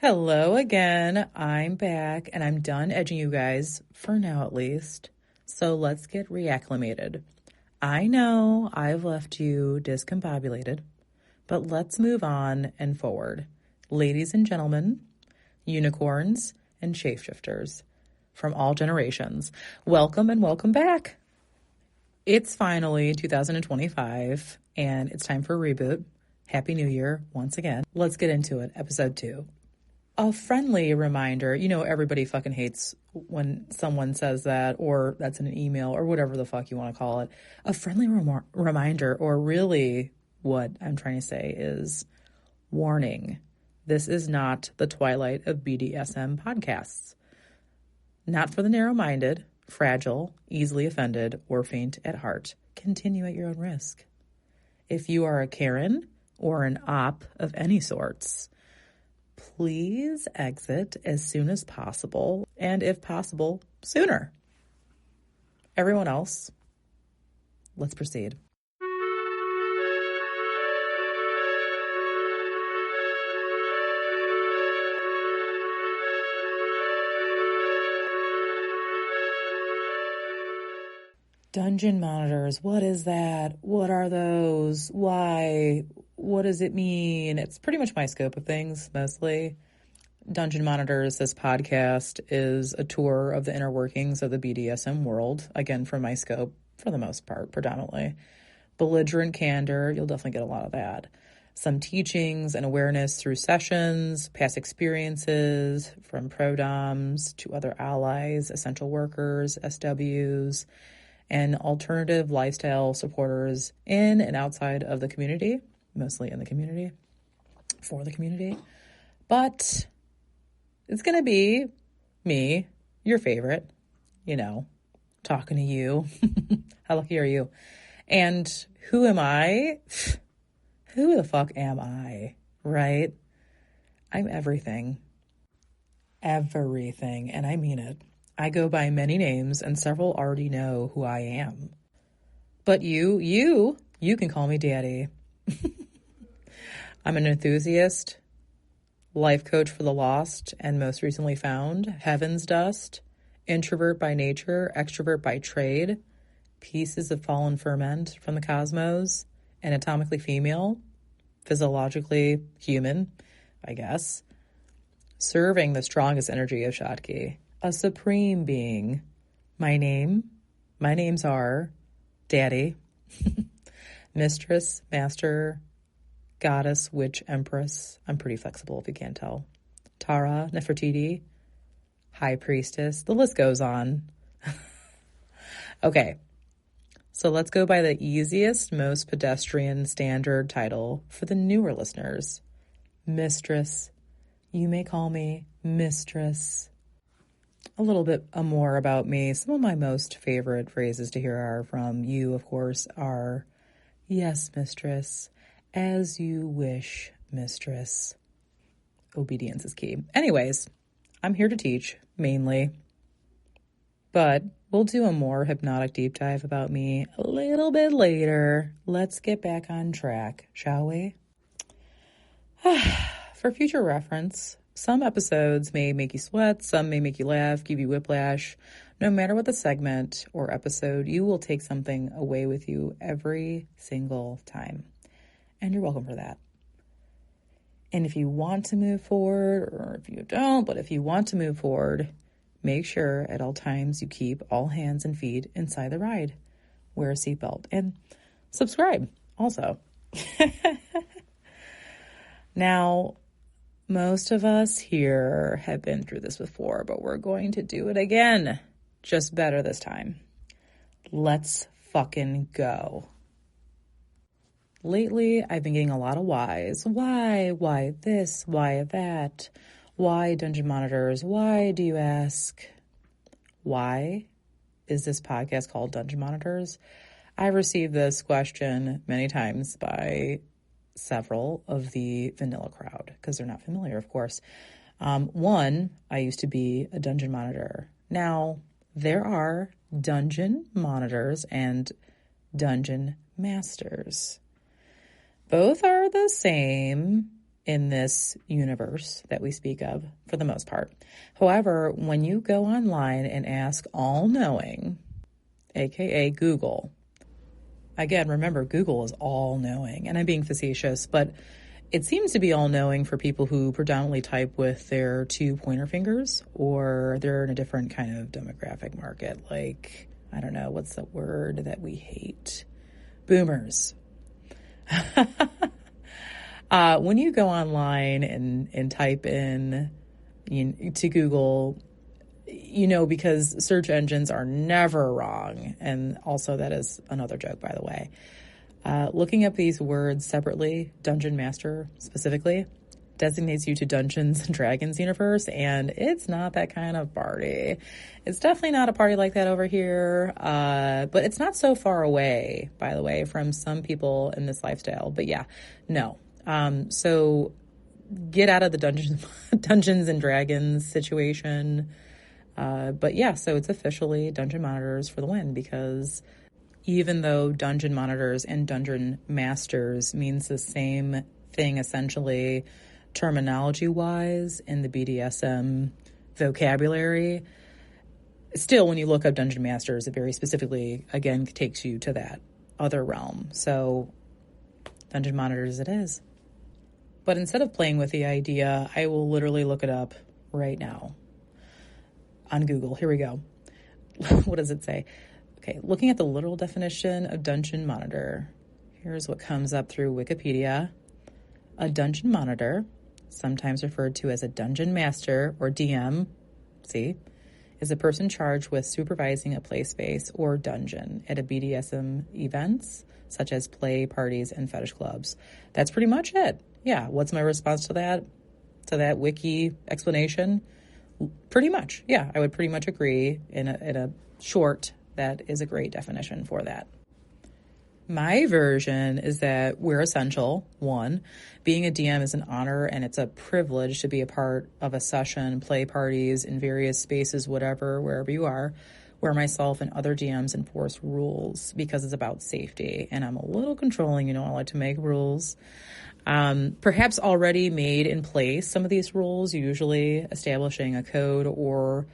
Hello again. I'm back and I'm done edging you guys, for now at least. So let's get reacclimated. I know I've left you discombobulated, but let's move on and forward. Ladies and gentlemen, unicorns and shapeshifters from all generations, welcome and welcome back. It's finally 2025 and it's time for a reboot. Happy New Year once again. Let's get into it. Episode 2. A friendly reminder, everybody fucking hates when someone says that, or that's in an email, or whatever the fuck you want to call it. A friendly reminder, or really what I'm trying to say is, warning, this is not the Twilight of BDSM podcasts. Not for the narrow-minded, fragile, easily offended, or faint at heart. Continue at your own risk. If you are a Karen or an op of any sorts, please exit as soon as possible, and if possible, sooner. Everyone else, let's proceed. Dungeon monitors, what is that? What are those? Why? What does it mean? It's pretty much my scope of things, mostly. Dungeon monitors, this podcast, is a tour of the inner workings of the BDSM world. Again, from my scope, for the most part, predominantly. Belligerent candor, you'll definitely get a lot of that. Some teachings and awareness through sessions, past experiences from pro-doms to other allies, essential workers, SWs, and alternative lifestyle supporters in and outside of the community, mostly in the community, for the community. But it's going to be me, your favorite, talking to you. How lucky are you? And who am I? Who the fuck am I, right? I'm everything. Everything, and I mean it. I go by many names, and several already know who I am. But you can call me Daddy. I'm an enthusiast, life coach for the lost, and most recently found, heaven's dust, introvert by nature, extrovert by trade, pieces of fallen ferment from the cosmos, anatomically female, physiologically human, I guess, serving the strongest energy of Shotki. A supreme being. My names are Daddy, Mistress, Master, Goddess, Witch, Empress. I'm pretty flexible if you can't tell. Tara, Nefertiti, High Priestess. The list goes on. Okay, so let's go by the easiest, most pedestrian standard title for the newer listeners. Mistress. You may call me Mistress. A little bit more about me. Some of my most favorite phrases to hear are from you, of course, are, yes, mistress, as you wish, mistress. Obedience is key. Anyways, I'm here to teach, mainly. But we'll do a more hypnotic deep dive about me a little bit later. Let's get back on track, shall we? For future reference, some episodes may make you sweat, some may make you laugh, give you whiplash. No matter what the segment or episode, you will take something away with you every single time. And you're welcome for that. And if you want to move forward, or if you don't, but if you want to move forward, make sure at all times you keep all hands and feet inside the ride. Wear a seatbelt and subscribe also. Now, most of us here have been through this before, but we're going to do it again. Just better this time. Let's fucking go. Lately, I've been getting a lot of whys. Why this? Why that? Why dungeon monitors? Why, do you ask? Why is this podcast called Dungeon Monitors? I received this question many times by several of the vanilla crowd, because they're not familiar, of course. One, I used to be a dungeon monitor. Now, there are dungeon monitors and dungeon masters. Both are the same, in this universe that we speak of for the most part. However, when you go online and ask all-knowing, aka Google, again, remember, Google is all-knowing, and I'm being facetious, but it seems to be all-knowing for people who predominantly type with their two pointer fingers, or they're in a different kind of demographic market, like, I don't know, what's the word that we hate? Boomers. When you go online and type in to Google, because search engines are never wrong, and also that is another joke, by the way. Looking up these words separately, Dungeon Master specifically, designates you to Dungeons and Dragons universe, and it's not that kind of party. It's definitely not a party like that over here, but it's not so far away, by the way, from some people in this lifestyle. But yeah, no. So get out of the Dungeons and Dragons situation. But yeah, so it's officially Dungeon Monitors for the win, because even though Dungeon Monitors and Dungeon Masters means the same thing essentially terminology-wise in the BDSM vocabulary, still when you look up Dungeon Masters, it very specifically, again, takes you to that other realm. So Dungeon Monitors it is. But instead of playing with the idea, I will literally look it up right now on Google. Here we go. What does it say? Okay, looking at the literal definition of Dungeon Monitor, here's what comes up through Wikipedia. A Dungeon Monitor, sometimes referred to as a Dungeon Master or DM, is a person charged with supervising a play space or dungeon at a BDSM events, such as play parties and fetish clubs. That's pretty much it. Yeah, what's my response to that wiki explanation? Pretty much, yeah, I would pretty much agree in a short. That is a great definition for that. My version is that we're essential. One, being a DM is an honor and it's a privilege to be a part of a session, play parties in various spaces, whatever, wherever you are, where myself and other DMs enforce rules because it's about safety. And I'm a little controlling, I like to make rules. Perhaps already made in place, some of these rules, usually establishing a code or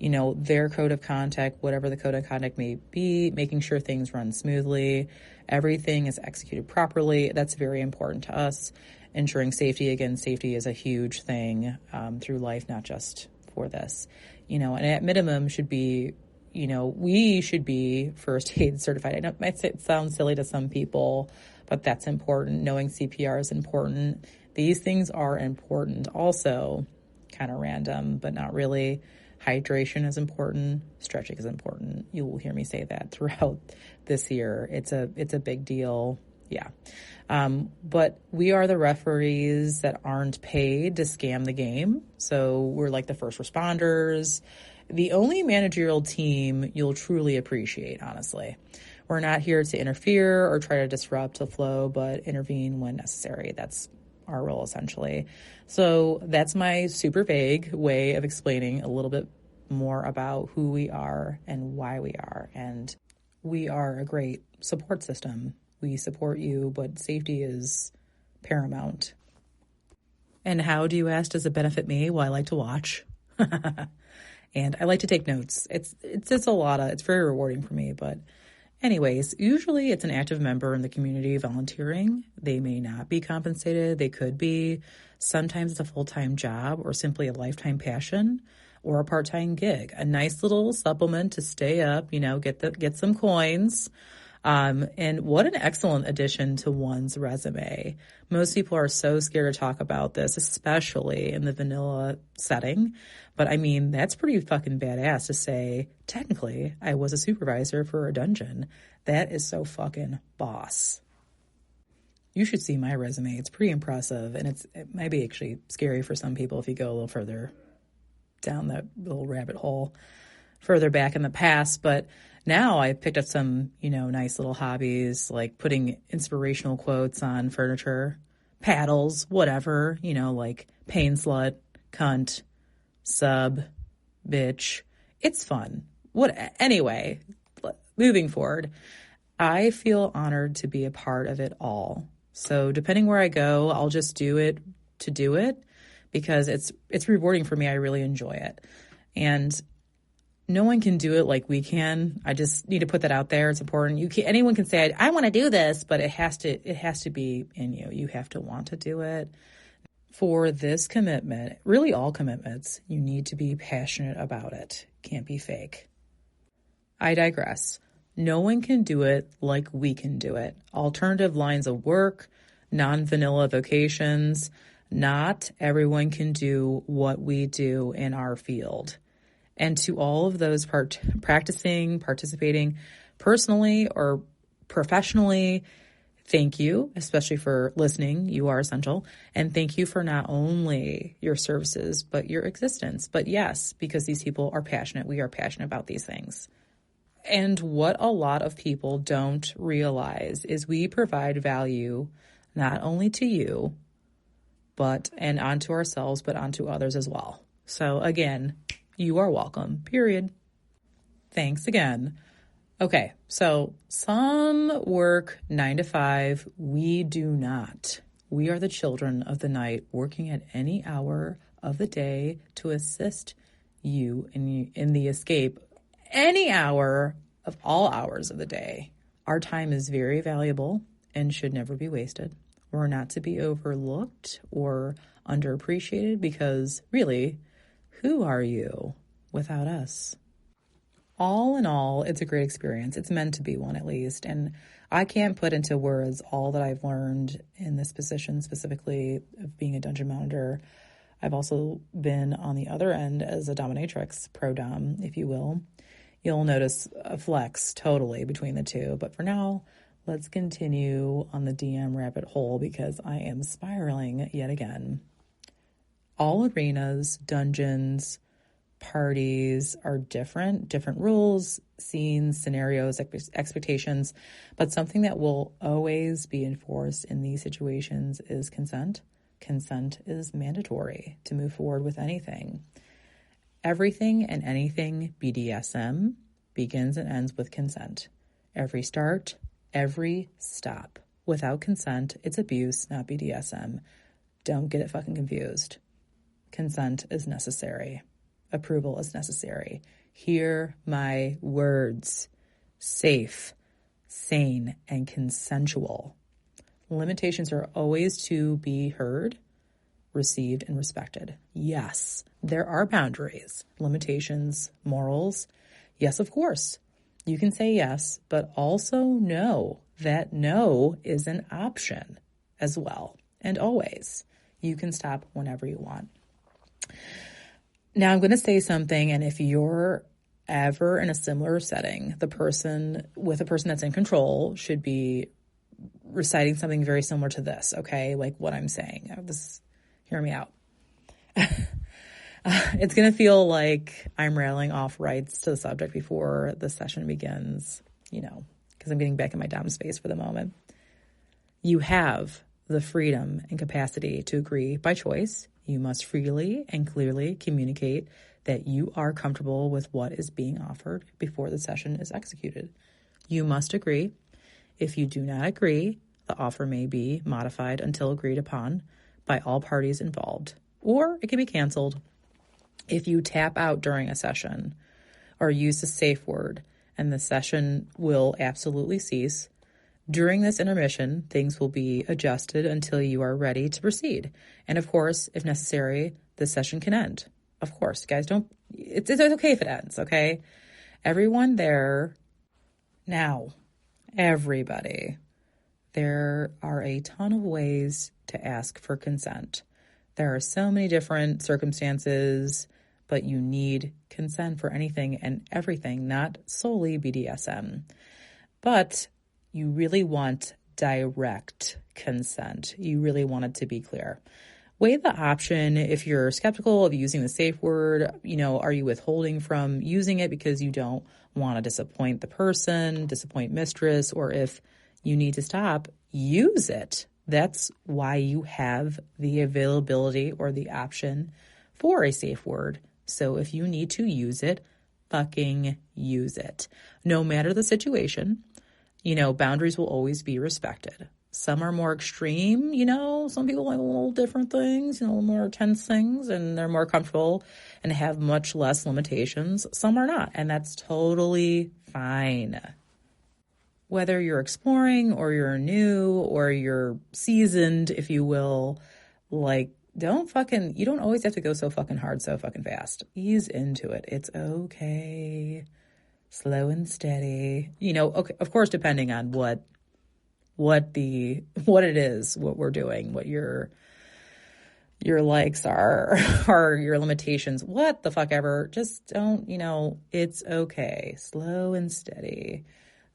their code of conduct, whatever the code of conduct may be, making sure things run smoothly, everything is executed properly. That's very important to us. Ensuring safety, again, safety is a huge thing through life, not just for this. And at minimum should be, we should be first aid certified. I know it might sound silly to some people, but that's important. Knowing CPR is important. These things are important. Also, kind of random, but not really. Hydration is important. Stretching is important. You will hear me say that throughout this year. It's a big deal. Yeah. But we are the referees that aren't paid to scam the game. So we're like the first responders, the only managerial team you'll truly appreciate, honestly. We're not here to interfere or try to disrupt the flow, but intervene when necessary. That's our role, essentially. So that's my super vague way of explaining a little bit more about who we are and why we are. And we are a great support system. We support you, but safety is paramount. And how, do you ask, does it benefit me? Well, I like to watch. And I like to take notes. It's very rewarding for me, but anyways, usually it's an active member in the community volunteering. They may not be compensated. They could be. Sometimes it's a full-time job or simply a lifetime passion or a part-time gig. A nice little supplement to stay up, get some coins. And what an excellent addition to one's resume. Most people are so scared to talk about this, especially in the vanilla setting. But I mean, that's pretty fucking badass to say, technically, I was a supervisor for a dungeon. That is so fucking boss. You should see my resume. It's pretty impressive. And it might be actually scary for some people if you go a little further down that little rabbit hole further back in the past. But now I picked up some, nice little hobbies, like putting inspirational quotes on furniture, paddles, whatever, like pain slut, cunt, sub, bitch. It's fun. Anyway, moving forward, I feel honored to be a part of it all. So depending where I go, I'll just do it to do it because it's rewarding for me. I really enjoy it. And no one can do it like we can. I just need to put that out there. It's important. Anyone can say, I want to do this, but it has to be in you. You have to want to do it. For this commitment, really all commitments, you need to be passionate about it. Can't be fake. I digress. No one can do it like we can do it. Alternative lines of work, non-vanilla vocations, not everyone can do what we do in our field. And to all of those participating personally or professionally, thank you, especially for listening. You are essential. And thank you for not only your services, but your existence. But yes, because these people are passionate. We are passionate about these things. And what a lot of people don't realize is we provide value not only to you, and onto ourselves, but onto others as well. So again, you are welcome, period. Thanks again. Okay, so some work 9 to 5. We do not. We are the children of the night, working at any hour of the day to assist you in the escape any hour of all hours of the day. Our time is very valuable and should never be wasted. We're not to be overlooked or underappreciated because really, who are you without us? All in all, it's a great experience. It's meant to be one, at least. And I can't put into words all that I've learned in this position, specifically of being a dungeon monitor. I've also been on the other end as a dominatrix, pro-dom, if you will. You'll notice a flex totally between the two. But for now, let's continue on the DM rabbit hole because I am spiraling yet again. All arenas, dungeons, parties are different rules, scenes, scenarios, expectations, but something that will always be enforced in these situations is consent. Consent is mandatory to move forward with anything. Everything and anything BDSM begins and ends with consent. Every start, every stop. Without consent, it's abuse, not BDSM. Don't get it fucking confused. Consent is necessary. Approval is necessary. Hear my words. Safe, sane, and consensual. Limitations are always to be heard, received, and respected. Yes, there are boundaries, limitations, morals. Yes, of course. You can say yes, but also know that no is an option as well. And always. You can stop whenever you want. Now I'm going to say something, and if you're ever in a similar setting, the person that's in control should be reciting something very similar to this, okay? Like what I'm saying. Hear me out. It's going to feel like I'm railing off rights to the subject before the session begins, because I'm getting back in my dom space for the moment. You have the freedom and capacity to agree by choice. You must freely and clearly communicate that you are comfortable with what is being offered before the session is executed. You must agree. If you do not agree, the offer may be modified until agreed upon by all parties involved, or it can be canceled. If you tap out during a session or use a safe word, and the session will absolutely cease. During this intermission, things will be adjusted until you are ready to proceed. And of course, if necessary, the session can end. Of course, guys, it's okay if it ends, okay? Everyone there, now, everybody, there are a ton of ways to ask for consent. There are so many different circumstances, but you need consent for anything and everything, not solely BDSM. But you really want direct consent. You really want it to be clear. Weigh the option if you're skeptical of using the safe word. Are you withholding from using it because you don't want to disappoint the person, disappoint mistress, or if you need to stop, use it. That's why you have the availability or the option for a safe word. So if you need to use it, fucking use it. No matter the situation, boundaries will always be respected. Some are more extreme, some people like a little different things, a little more intense things, and they're more comfortable and have much less limitations. Some are not, and that's totally fine. Whether you're exploring or you're new or you're seasoned, if you will, like, you don't always have to go so fucking hard, so fucking fast. Ease into it. It's okay. Slow and steady. Okay, of course, depending on what it is, what we're doing, what your likes are, or your limitations, what the fuck ever. Just don't, it's okay. Slow and steady.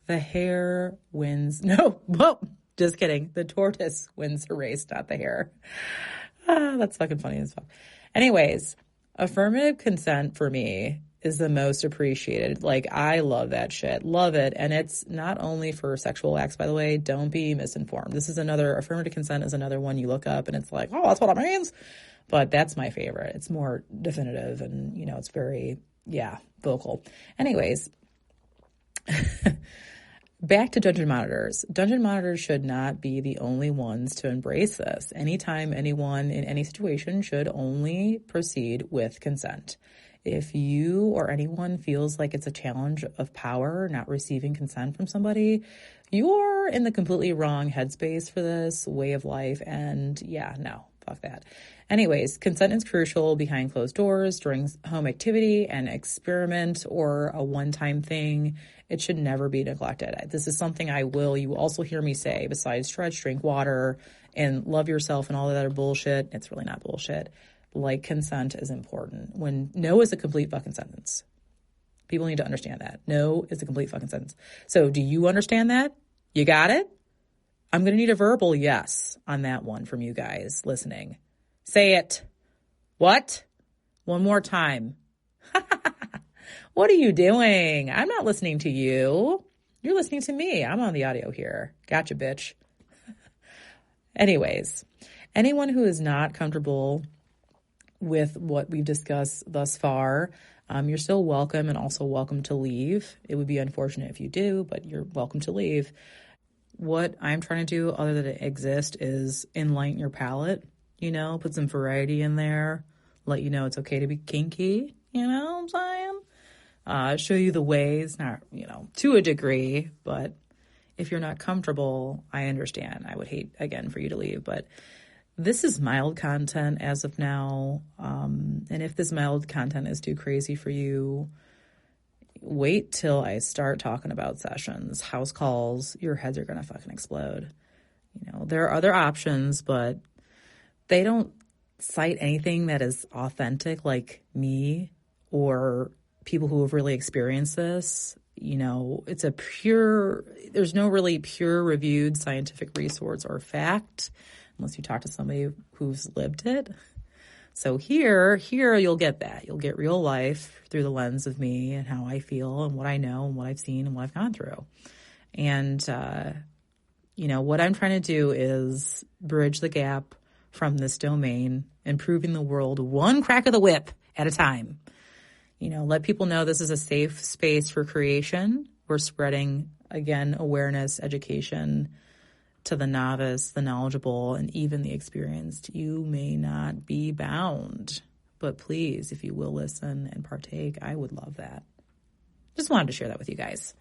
The hare wins. No, whoa, just kidding. The tortoise wins the race, not the hare. That's fucking funny as fuck. Anyways, affirmative consent for me is the most appreciated. Like, I love that shit. Love it. And it's not only for sexual acts, by the way. Don't be misinformed. Affirmative consent is another one you look up and it's like, oh, that's what it means. But that's my favorite. It's more definitive and, it's very, vocal. Anyways, back to dungeon monitors. Dungeon monitors should not be the only ones to embrace this. Anytime anyone in any situation should only proceed with consent. If you or anyone feels like it's a challenge of power, not receiving consent from somebody, you're in the completely wrong headspace for this way of life. And no, fuck that. Anyways, consent is crucial behind closed doors, during home activity and experiment or a one-time thing. It should never be neglected. This is something you will also hear me say, besides stretch, drink water, and love yourself and all that other bullshit. It's really not bullshit. Like, consent is important. When no is a complete fucking sentence. People need to understand that. No is a complete fucking sentence. So do you understand that? You got it? I'm going to need a verbal yes on that one from you guys listening. Say it. What? One more time. What are you doing? I'm not listening to you. You're listening to me. I'm on the audio here. Gotcha, bitch. Anyways, anyone who is not comfortable with what we've discussed thus far, you're still welcome and also welcome to leave. It would be unfortunate if you do, but you're welcome to leave. What I'm trying to do other than exist is enlighten your palate, put some variety in there, let you know it's okay to be kinky, you know what I'm saying? Show you the ways, not, to a degree, but if you're not comfortable, I understand. I would hate, again, for you to leave, but this is mild content as of now, and if this mild content is too crazy for you, wait till I start talking about sessions, house calls. Your heads are going to fucking explode. There are other options, but they don't cite anything that is authentic like me or people who have really experienced this. It's there's no really pure reviewed scientific resource or fact unless you talk to somebody who's lived it. So here you'll get that. You'll get real life through the lens of me and how I feel and what I know and what I've seen and what I've gone through. And, what I'm trying to do is bridge the gap from this domain, improving the world one crack of the whip at a time. Let people know this is a safe space for creation. We're spreading, again, awareness, education to the novice, the knowledgeable, and even the experienced. You may not be bound, but please, if you will listen and partake, I would love that. Just wanted to share that with you guys.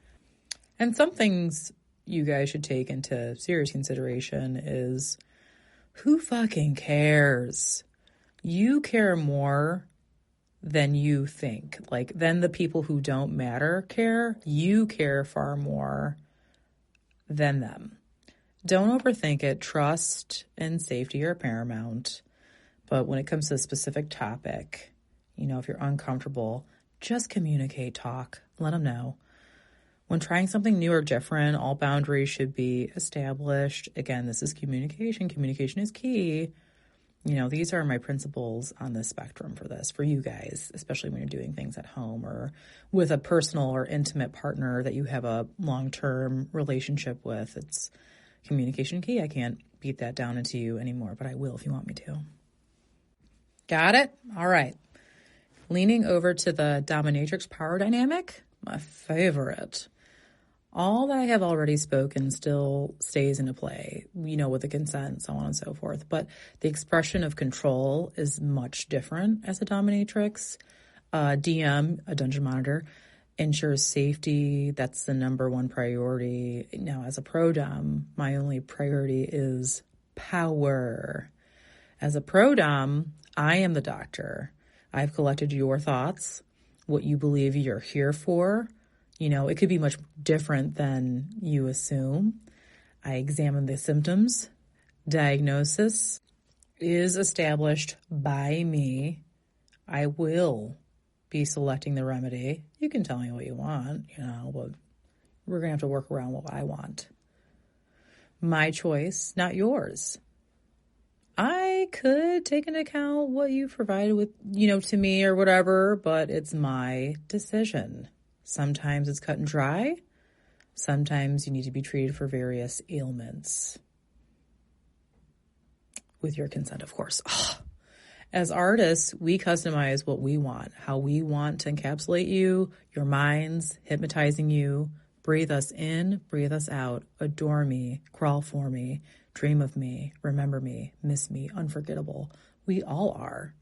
And some things you guys should take into serious consideration is, who fucking cares? You care more than you think. Then the people who don't matter care. You care far more than them. Don't overthink it. Trust and safety are paramount. But when it comes to a specific topic, if you're uncomfortable, just communicate, talk, let them know. When trying something new or different, all boundaries should be established. Again, this is communication. Communication is key. These are my principles on the spectrum for this, for you guys, especially when you're doing things at home or with a personal or intimate partner that you have a long-term relationship with. It's communication key. I can't beat that down into you anymore, but I will if you want me to. Got it? All right. Leaning over to the dominatrix power dynamic, my favorite. all that I have already spoken still stays into play, with the consent, so on and so forth. But the expression of control is much different as a dominatrix. DM, a dungeon monitor, ensures safety. That's the number one priority. Now, as a pro-dom, my only priority is power. As a pro-dom, I am the doctor. I've collected your thoughts, what you believe you're here for. It could be much different than you assume. I examine the symptoms. Diagnosis is established by me. I will be selecting the remedy. You can tell me what you want, but we're going to have to work around what I want. My choice, not yours. I could take into account what you provided with, to me or whatever, but it's my decision. Sometimes it's cut and dry. Sometimes you need to be treated for various ailments. With your consent, of course. As artists, we customize what we want, how we want to encapsulate you, your minds, hypnotizing you. Breathe us in, breathe us out. Adore me, crawl for me, dream of me, remember me, miss me, unforgettable. We all are.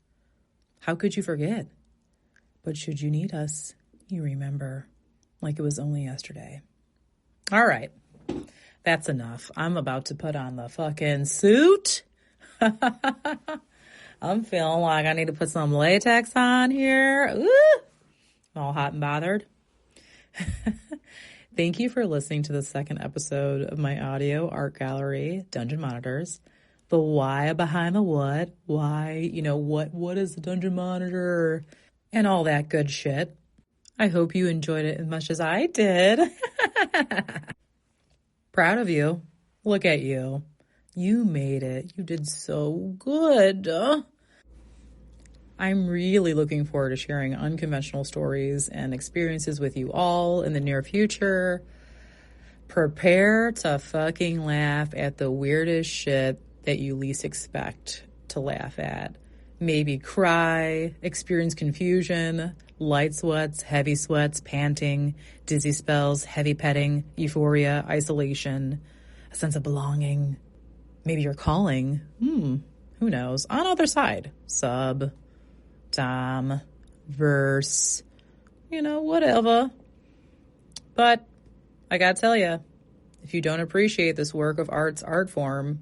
How could you forget? But should you need us, you remember, like it was only yesterday. All right, that's enough. I'm about to put on the fucking suit. I'm feeling like I need to put some latex on here. Ooh, all hot and bothered. Thank you for listening to the second episode of my audio art gallery, Dungeon Monitors. The why behind the what. Why, what is the Dungeon Monitor? And all that good shit. I hope you enjoyed it as much as I did. Proud of you. Look at you. You made it. You did so good. I'm really looking forward to sharing unconventional stories and experiences with you all in the near future. Prepare to fucking laugh at the weirdest shit that you least expect to laugh at. Maybe cry, experience confusion, light sweats, heavy sweats, panting, dizzy spells, heavy petting, euphoria, isolation, a sense of belonging. Maybe you're calling, who knows, on other side, sub, dom, verse, whatever. But I gotta tell you, if you don't appreciate this work of art's art form,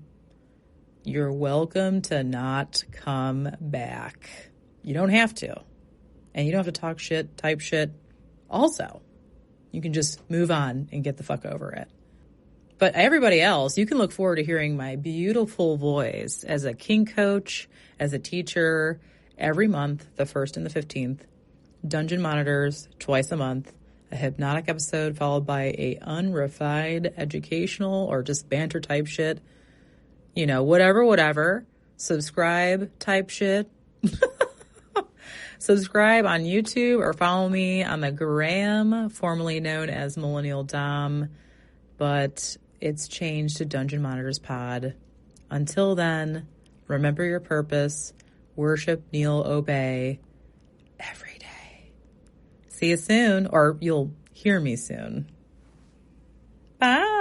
you're welcome to not come back. You don't have to. And you don't have to talk shit, type shit. Also, you can just move on and get the fuck over it. But everybody else, you can look forward to hearing my beautiful voice as a kink coach, as a teacher, every month, the 1st and the 15th. Dungeon Monitors, twice a month. A hypnotic episode followed by a unrefined educational or just banter type shit. Whatever. Subscribe type shit. Subscribe on YouTube or follow me on the gram, formerly known as Millennial Dom. But it's changed to Dungeon Monitors Pod. Until then, remember your purpose, worship, kneel, obey every day. See you soon, or you'll hear me soon. Bye.